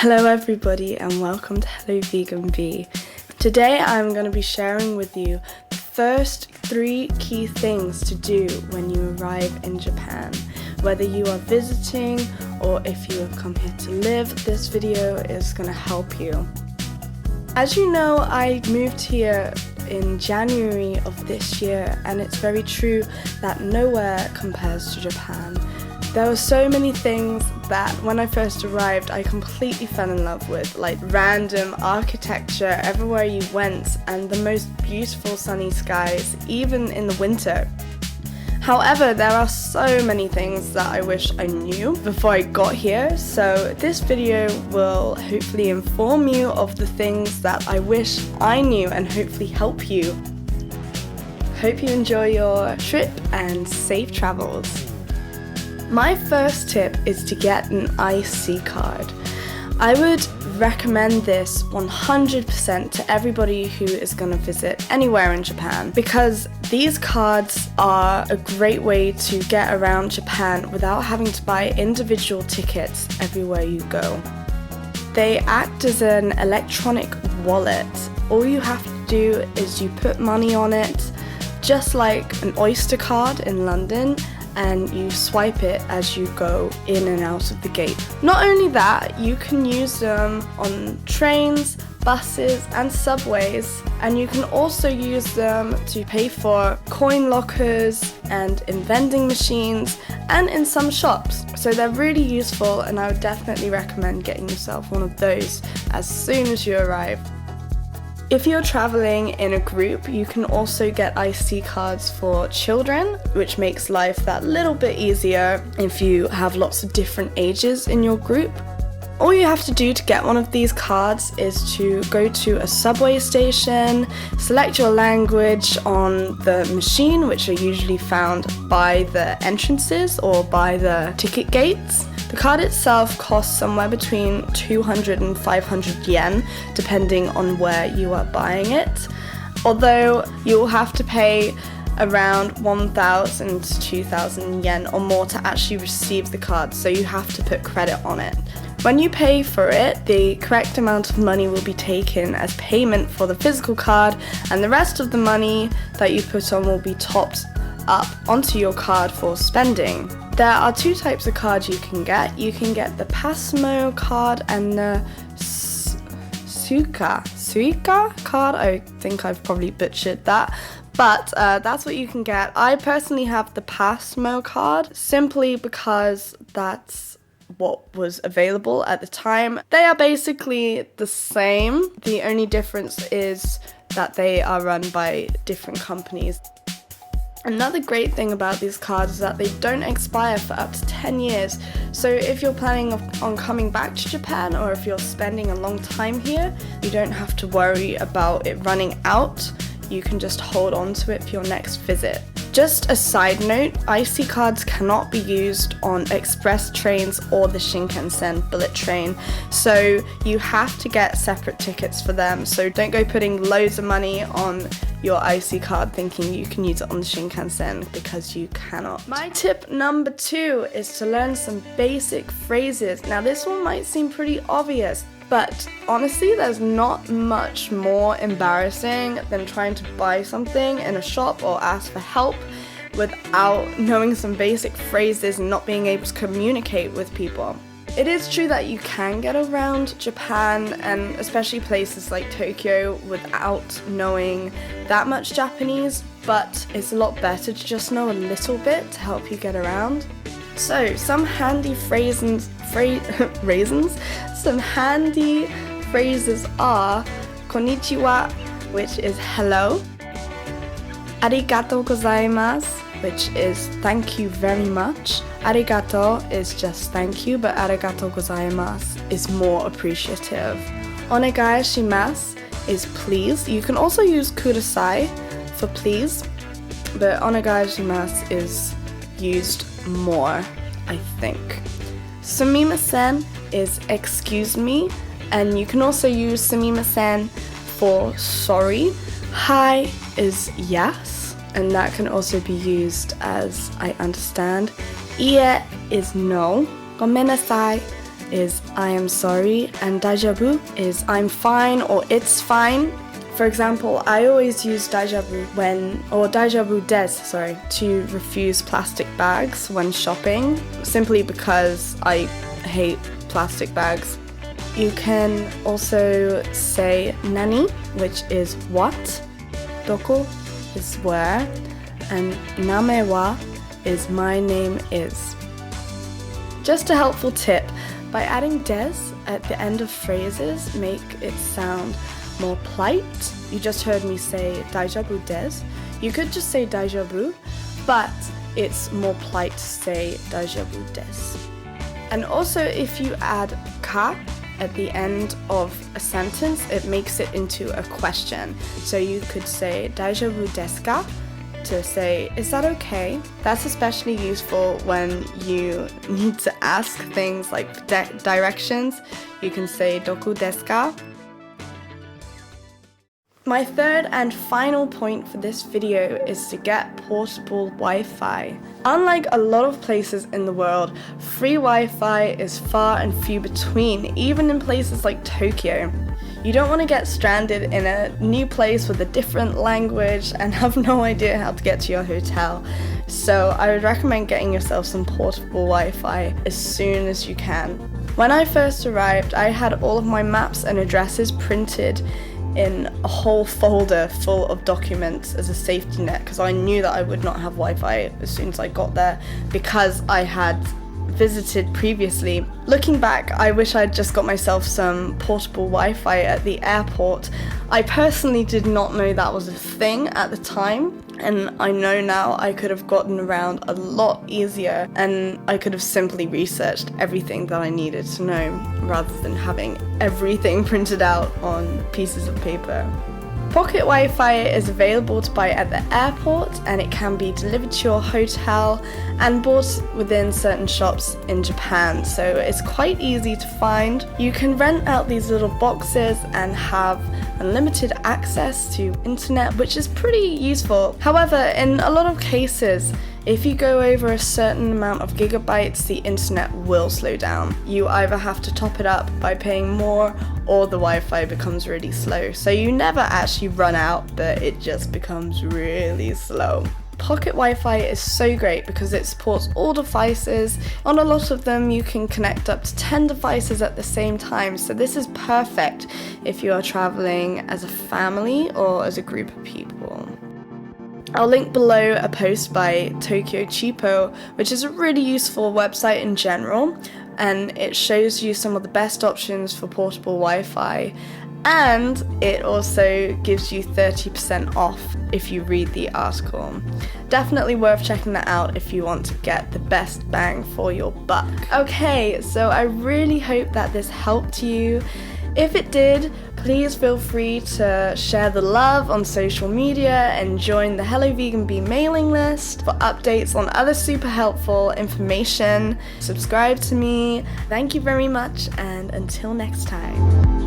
Hello everybody and welcome to Hello Vegan Bee. Today I'm going to be sharing with you the first 3 key things to do when you arrive in Japan. Whether you are visiting or if you have come here to live, this video is going to help you. As you know, I moved here in January of this year, and it's very true that nowhere compares to Japan. There were so many things that when I first arrived I completely fell in love with, like random architecture everywhere you went and the most beautiful sunny skies, even in the winter. However, there are so many things that I wish I knew before I got here, so this video will hopefully inform you of the things that I wish I knew and hopefully help you. Hope you enjoy your trip and safe travels. My first tip is to get an IC card. I would recommend this 100% to everybody who is going to visit anywhere in Japan, because these cards are a great way to get around Japan without having to buy individual tickets everywhere you go. They act as an electronic wallet. All you have to do is you put money on it, just like an Oyster card in London, and you swipe it as you go in and out of the gate. Not only that, you can use them on trains, buses and subways, and you can also use them to pay for coin lockers and in vending machines and in some shops. So they're really useful, and I would definitely recommend getting yourself one of those as soon as you arrive. If you're traveling in a group, you can also get IC cards for children, which makes life that little bit easier if you have lots of different ages in your group. All you have to do to get one of these cards is to go to a subway station, select your language on the machine, which are usually found by the entrances or by the ticket gates. The card itself costs somewhere between 200 and 500 yen, depending on where you are buying it, although you'll have to pay around 1,000 to 2,000 yen or more to actually receive the card, so you have to put credit on it. When you pay for it, the correct amount of money will be taken as payment for the physical card, and the rest of the money that you put on will be topped up onto your card for spending. There are 2 types of cards you can get. You can get the Pasmo card and the Suica card. I think I've probably butchered that, but that's what you can get. I personally have the Pasmo card simply because that's what was available at the time. They are basically the same. The only difference is that they are run by different companies. Another great thing about these cards is that they don't expire for up to 10 years. So if you're planning on coming back to Japan, or if you're spending a long time here, you don't have to worry about it running out. You can just hold on to it for your next visit. Just a side note, IC cards cannot be used on express trains or the Shinkansen bullet train, so you have to get separate tickets for them. So don't go putting loads of money on your IC card thinking you can use it on the Shinkansen, because you cannot. My tip number 2 is to learn some basic phrases. Now this one might seem pretty obvious, but honestly, there's not much more embarrassing than trying to buy something in a shop or ask for help without knowing some basic phrases and not being able to communicate with people. It is true that you can get around Japan, and especially places like Tokyo, without knowing that much Japanese, but it's a lot better to just know a little bit to help you get around. So some handy phrases are konnichiwa, which is hello, arigatou gozaimasu, which is thank you very much. Arigato is just thank you, but arigatou gozaimasu is more appreciative. Onegai shimasu is please. You can also use kudasai for please, but onegai shimasu is used more, I think. Sumimasen is excuse me, and you can also use sumimasen for sorry. Hi is yes, and that can also be used as I understand. Ie is no. Gomenasai is I am sorry, and daijoubu is I'm fine or it's fine. For example, I always use daijoubu to refuse plastic bags when shopping, simply because I hate plastic bags. You can also say nani, which is what, doko is where, and name wa is my name is. Just a helpful tip, by adding des at the end of phrases, make it sound more polite. You just heard me say daijoubu desu. You could just say daijoubu, but it's more polite to say daijoubu desu. And also, if you add ka at the end of a sentence, it makes it into a question. So you could say daijoubu desu ka to say, is that okay? That's especially useful when you need to ask things like directions. You can say doku desu ka? My third and final point for this video is to get portable Wi-Fi. Unlike a lot of places in the world, free Wi-Fi is far and few between, even in places like Tokyo. You don't want to get stranded in a new place with a different language and have no idea how to get to your hotel. So I would recommend getting yourself some portable Wi-Fi as soon as you can. When I first arrived, I had all of my maps and addresses printed in a whole folder full of documents as a safety net, because I knew that I would not have Wi-Fi as soon as I got there because I had visited previously. Looking back, I wish I'd just got myself some portable Wi-Fi at the airport. I personally did not know that was a thing at the time, and I know now I could have gotten around a lot easier, and I could have simply researched everything that I needed to know rather than having everything printed out on pieces of paper. Pocket Wi-Fi is available to buy at the airport, and it can be delivered to your hotel and bought within certain shops in Japan, so it's quite easy to find. You can rent out these little boxes and have unlimited access to internet, which is pretty useful. However, in a lot of cases, if you go over a certain amount of gigabytes, the internet will slow down. You either have to top it up by paying more, or the Wi-Fi becomes really slow. So you never actually run out, but it just becomes really slow. Pocket Wi-Fi is so great because it supports all devices. On a lot of them, you can connect up to 10 devices at the same time. So this is perfect if you are traveling as a family or as a group of people. I'll link below a post by Tokyo Cheapo, which is a really useful website in general, and it shows you some of the best options for portable Wi-Fi, and it also gives you 30% off if you read the article. Definitely worth checking that out if you want to get the best bang for your buck. Okay, so I really hope that this helped you. If it did, please feel free to share the love on social media and join the Hello Vegan Bee mailing list for updates on other super helpful information. Subscribe to me. Thank you very much, and until next time.